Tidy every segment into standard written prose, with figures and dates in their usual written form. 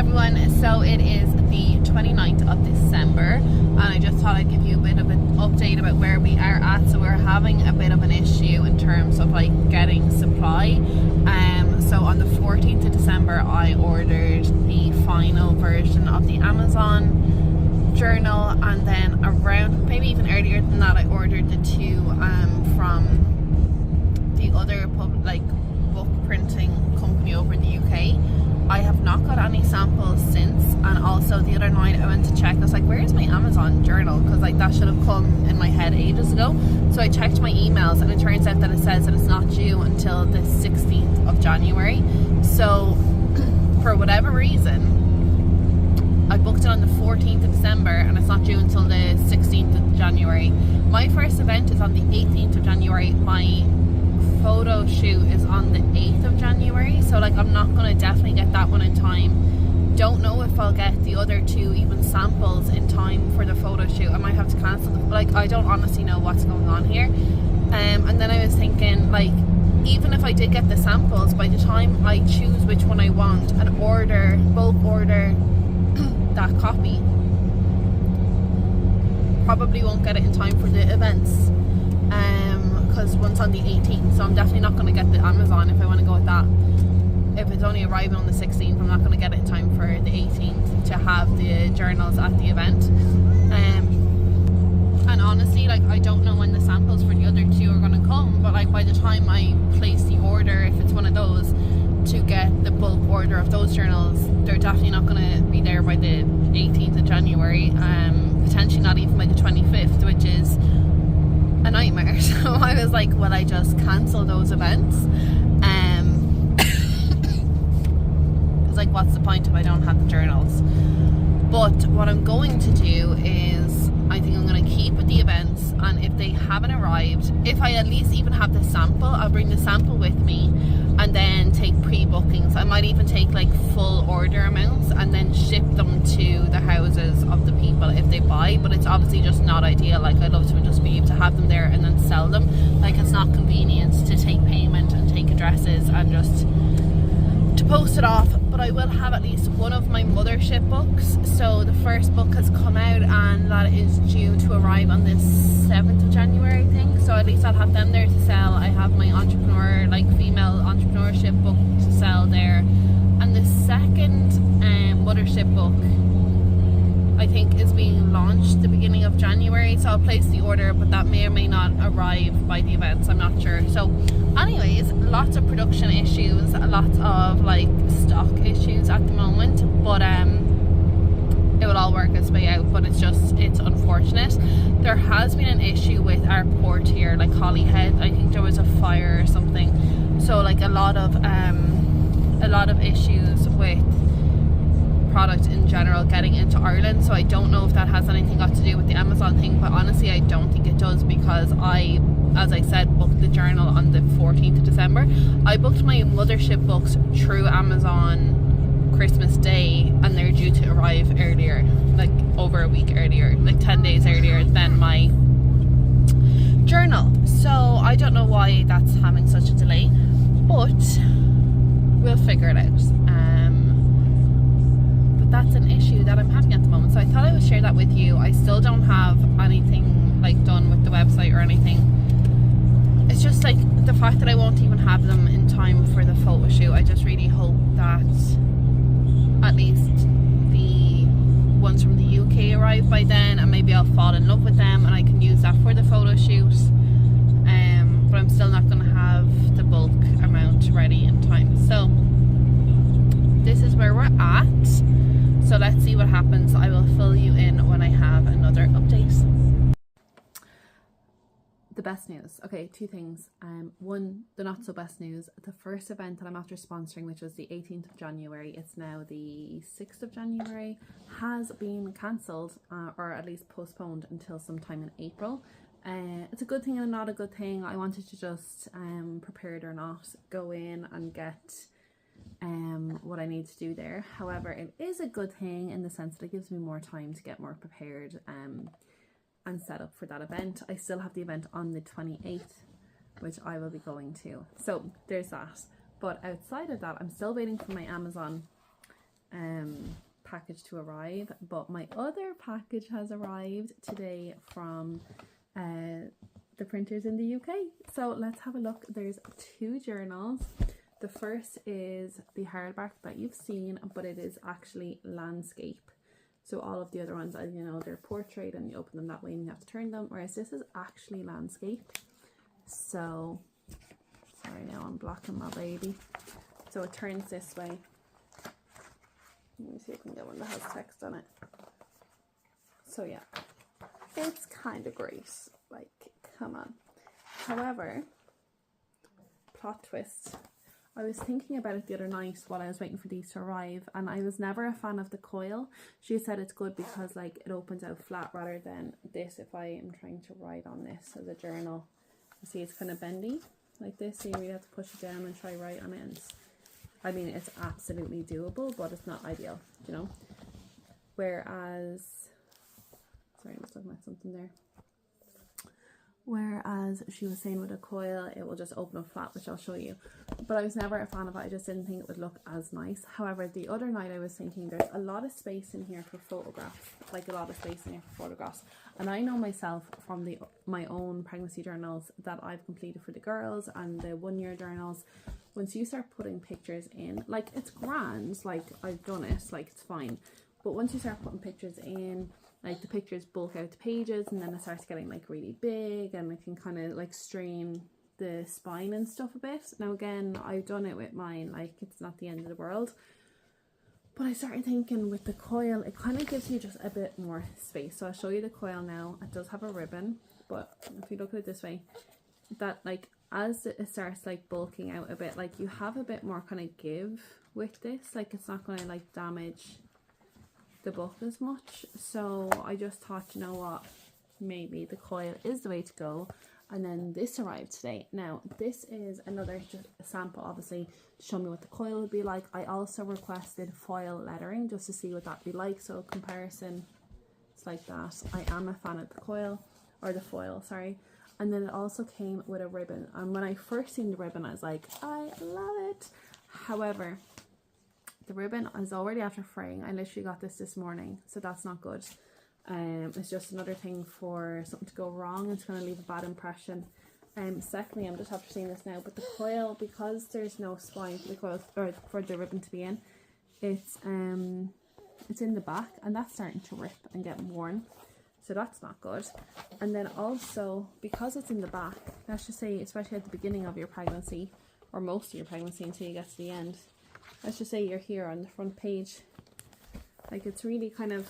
everyone, so it is the 29th of December and I just thought I'd give you a bit of an update about where we are at. So we're having a bit of an issue in terms of like getting supply. So on the 14th of December I ordered the final version of the Amazon journal, and then around maybe even earlier than that I ordered the two from the other book printing company over in the UK. I have not got any samples since, and also the other night I went to check. I was like, where's my Amazon journal? Because like that should have come in my head ages ago. So I checked my emails and it turns out that it says that it's not due until the 16th of January. So for whatever reason I booked it on the 14th of December and it's not due until the 16th of January. My first event is on the 18th of January. My photo shoot is on the 8th of January, so like I'm not gonna definitely get that one in time. Don't know if I'll get the other two even samples in time for the photo shoot. I might have to cancel them. Like I don't honestly know what's going on here. And then I was thinking, like, even if I did get the samples, by the time I choose which one I want and bulk order that copy, probably won't get it in time for the events. Because one's on the 18th, so I'm definitely not going to get the Amazon if I want to go with that. If it's only arriving on the 16th, I'm not going to get it in time for the 18th to have the journals at the event. And honestly, like, I don't know when the samples for the other two are going to come, but like by the time I place the order, if it's one of those, to get the bulk order of those journals, they're definitely not going to be there by the 18th of January, potentially not even by the 25th, which is a nightmare. So I was like, will I just cancel those events? It's like, what's the point if I don't have the journals? But what I'm going to do is, I think I'm going to keep with the events, and if they haven't arrived, if I at least even have the sample, I'll bring the sample with me and then take pre-bookings. I might even take like full order amounts and then ship them to the houses of the people if they buy. But it's obviously just not ideal. Like, I'd love to just be able to have them there and then sell them. Like, it's not convenient to take payment and take addresses and just to post it off. But I will have at least one of my mothership books. So the first book has come out and that is due to arrive on the 7th of January, I think. So at least I'll have them there to sell. I have my entrepreneur, like female entrepreneurship book to sell there. And the second mothership book, I think, is being launched the beginning of January. So I'll place the order, but that may or may not arrive by the events. I'm not sure. So anyways, lots of production issues, lots of like stock issues at the moment, but it will all work its way out. But it's unfortunate. There has been an issue with our port here, like Holyhead. I think there was a fire or something. So like a lot of issues with product in general getting into Ireland. So I don't know if that has anything got to do with the Amazon thing, but honestly I don't think it does, because I, as I said, booked the journal on the 14th of December. I booked my mothership books through Amazon Christmas Day and they're due to arrive earlier, like over a week earlier, like 10 days earlier than my journal. So I don't know why that's having such a delay, but we'll figure it out. That's an issue that I'm having at the moment, so I thought I would share that with you. I still don't have anything like done with the website or anything. It's just like the fact that I won't even have them in time for the photo shoot. I just really hope that at least the ones from the UK arrive by then, and maybe I'll fall in love with them and I can use that for the photo shoot. But I'm still not going to have the bulk amount ready in time. So this is where we're at. So let's see what happens. I will fill you in when I have another update. The best news. Okay, two things. One, the not so best news. The first event that I'm after sponsoring, which was the 18th of January, it's now the 6th of January, has been cancelled, or at least postponed until sometime in April. It's a good thing and not a good thing. I wanted to just, prepared or not, go in and get what I need to do there. However, it is a good thing in the sense that it gives me more time to get more prepared and set up for that event. I still have the event on the 28th, which I will be going to. So there's that. But outside of that, I'm still waiting for my Amazon package to arrive, but my other package has arrived today from the printers in the UK. So let's have a look. There's 2 journals. The first is the hardback that you've seen, but it is actually landscape. So all of the other ones, as you know, they're portrait and you open them that way and you have to turn them, whereas this is actually landscape. So, sorry, now I'm blocking my baby. So it turns this way. Let me see if I can get one that has text on it. So yeah, it's kind of great. Like, come on. However, plot twist. I was thinking about it the other night while I was waiting for these to arrive, and I was never a fan of the coil. She said it's good because like it opens out flat rather than this. If I am trying to write on this as a journal, you see it's kind of bendy like this, so you really have to push it down and try write on it. And I mean, it's absolutely doable, but it's not ideal, you know. Whereas, sorry, I was looking at something there. Whereas she was saying with a coil, it will just open up flat, which I'll show you. But I was never a fan of it. I just didn't think it would look as nice. However, the other night I was thinking there's a lot of space in here for photographs, like a lot of space in here for photographs. And I know myself from my own pregnancy journals that I've completed for the girls and the 1-year journals. Once you start putting pictures in, like it's grand, like I've done it, like it's fine. But once you start putting pictures in, like the pictures bulk out the pages and then it starts getting like really big and it can kind of like strain the spine and stuff a bit. Now again, I've done it with mine, like it's not the end of the world. But I started thinking with the coil, it kind of gives you just a bit more space. So I'll show you the coil now. It does have a ribbon, but if you look at it this way, that like as it starts like bulking out a bit, like you have a bit more kind of give with this. Like it's not going to like damage the book as much. So I just thought, you know what, maybe the coil is the way to go. And then this arrived today. Now this is another just a sample, obviously, to show me what the coil would be like. I also requested foil lettering just to see what that'd be like, so comparison, it's like that. I am a fan of the coil, or the foil, sorry. And then it also came with a ribbon, and when I first seen the ribbon I was like, I love it. However, the ribbon is already after fraying. I literally got this morning, so that's not good. It's just another thing for something to go wrong. It's going to leave a bad impression. Secondly, I'm just after seeing this now, but the coil, because there's no spine for the coil or for the ribbon to be in, it's in the back, and that's starting to rip and get worn, so that's not good. And then also, because it's in the back, let's just say, especially at the beginning of your pregnancy, or most of your pregnancy until you get to the end, let's just say you're here on the front page, like it's really kind of,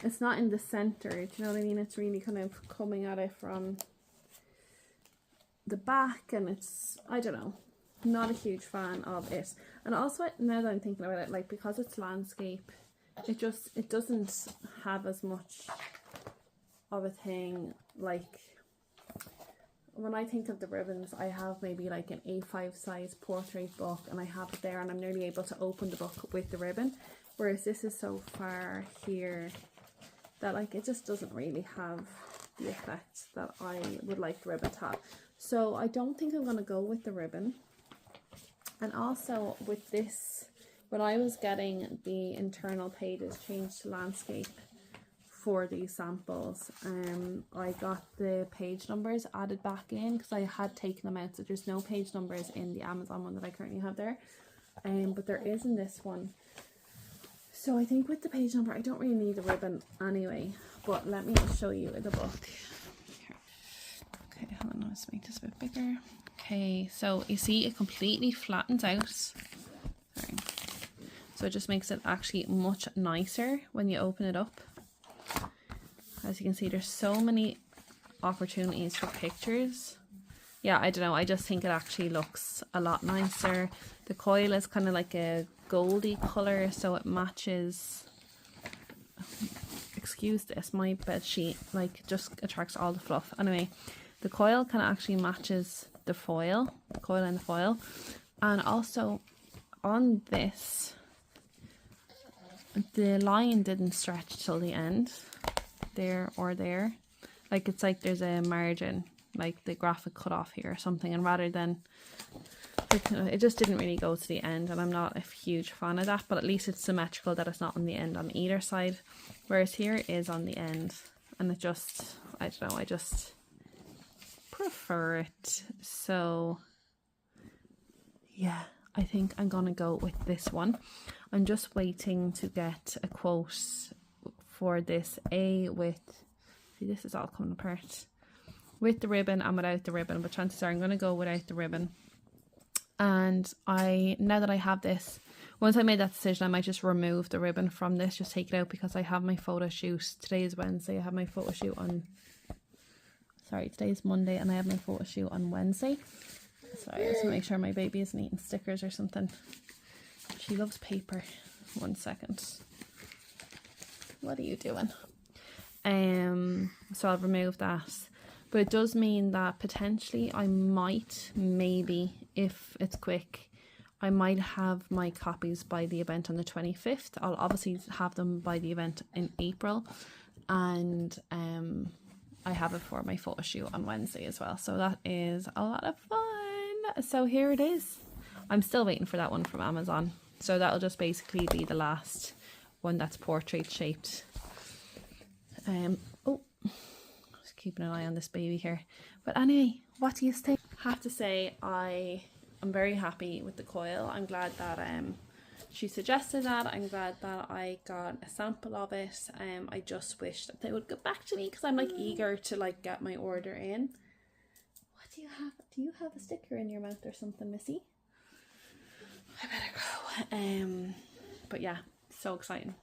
it's not in the center, do you know what I mean? It's really kind of coming at it from the back, and it's, I don't know, not a huge fan of it. And also, now that I'm thinking about it, like because it's landscape, it doesn't have as much of a thing. Like when I think of the ribbons, I have maybe like an A5 size portrait book, and I have it there, and I'm nearly able to open the book with the ribbon, whereas this is so far here that like it just doesn't really have the effect that I would like the ribbon to have. So I don't think I'm going to go with the ribbon. And also with this, when I was getting the internal pages changed to landscape for these samples, I got the page numbers added back in because I had taken them out, so there's no page numbers in the Amazon one that I currently have there, but there is in this one. So I think with the page number, I don't really need the ribbon anyway, but let me show you the book. Here. Okay, hold on, let's make this a bit bigger. Okay, so you see it completely flattens out. Sorry. So it just makes it actually much nicer when you open it up. As you can see, there's so many opportunities for pictures. Yeah, I don't know, I just think it actually looks a lot nicer. The coil is kind of like a goldy colour, so it matches, excuse this, my bed sheet like just attracts all the fluff. Anyway, the coil kind of actually matches the foil, the coil and the foil. And also on this, the line didn't stretch till the end, there or there, like it's like there's a margin, like the graphic cut off here or something, and rather than it just didn't really go to the end, and I'm not a huge fan of that, but at least it's symmetrical that it's not on the end on either side, whereas here it is on the end, and it just, I don't know, I just prefer it. So yeah, I think I'm gonna go with this one. I'm just waiting to get a quote for this with, see, this is all coming apart, with the ribbon and without the ribbon, but chances are I'm going to go without the ribbon. And now that I have this, once I made that decision, I might just remove the ribbon from this, just take it out, because I have my photo shoot. Today is Wednesday. I have my photo shoot on, sorry, today's Monday, and I have my photo shoot on Wednesday. Sorry, I just want to make sure my baby isn't eating stickers or something. She loves paper. 1 second. What are you doing? So I'll remove that. But it does mean that potentially I might, maybe, if it's quick, I might have my copies by the event on the 25th. I'll obviously have them by the event in April. And I have it for my photo shoot on Wednesday as well. So that is a lot of fun. So here it is. I'm still waiting for that one from Amazon. So that'll just basically be the last one that's portrait shaped. Oh, just keeping an eye on this baby here. But anyway, what do you think? I have to say, I am very happy with the coil. I'm glad that she suggested that. I'm glad that I got a sample of it. I just wish that they would get back to me, because I'm like eager to like get my order in. What do you have? Do you have a sticker in your mouth or something, Missy? I better go. But yeah, so exciting.